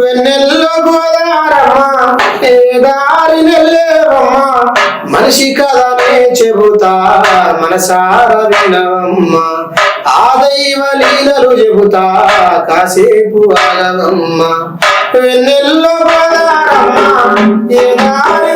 వెన్నెల్లో గోదారమ్మ ఏ దారి నెల్లేవమ్మ మనిషి కథనే చెబుతా మనసార వినవమ్మ ఆ దైవ లీలలు చెబుతా కాసేపు ఆగవమ్మ వెన్నెల్లో గోదారమ్మ ఏ దారి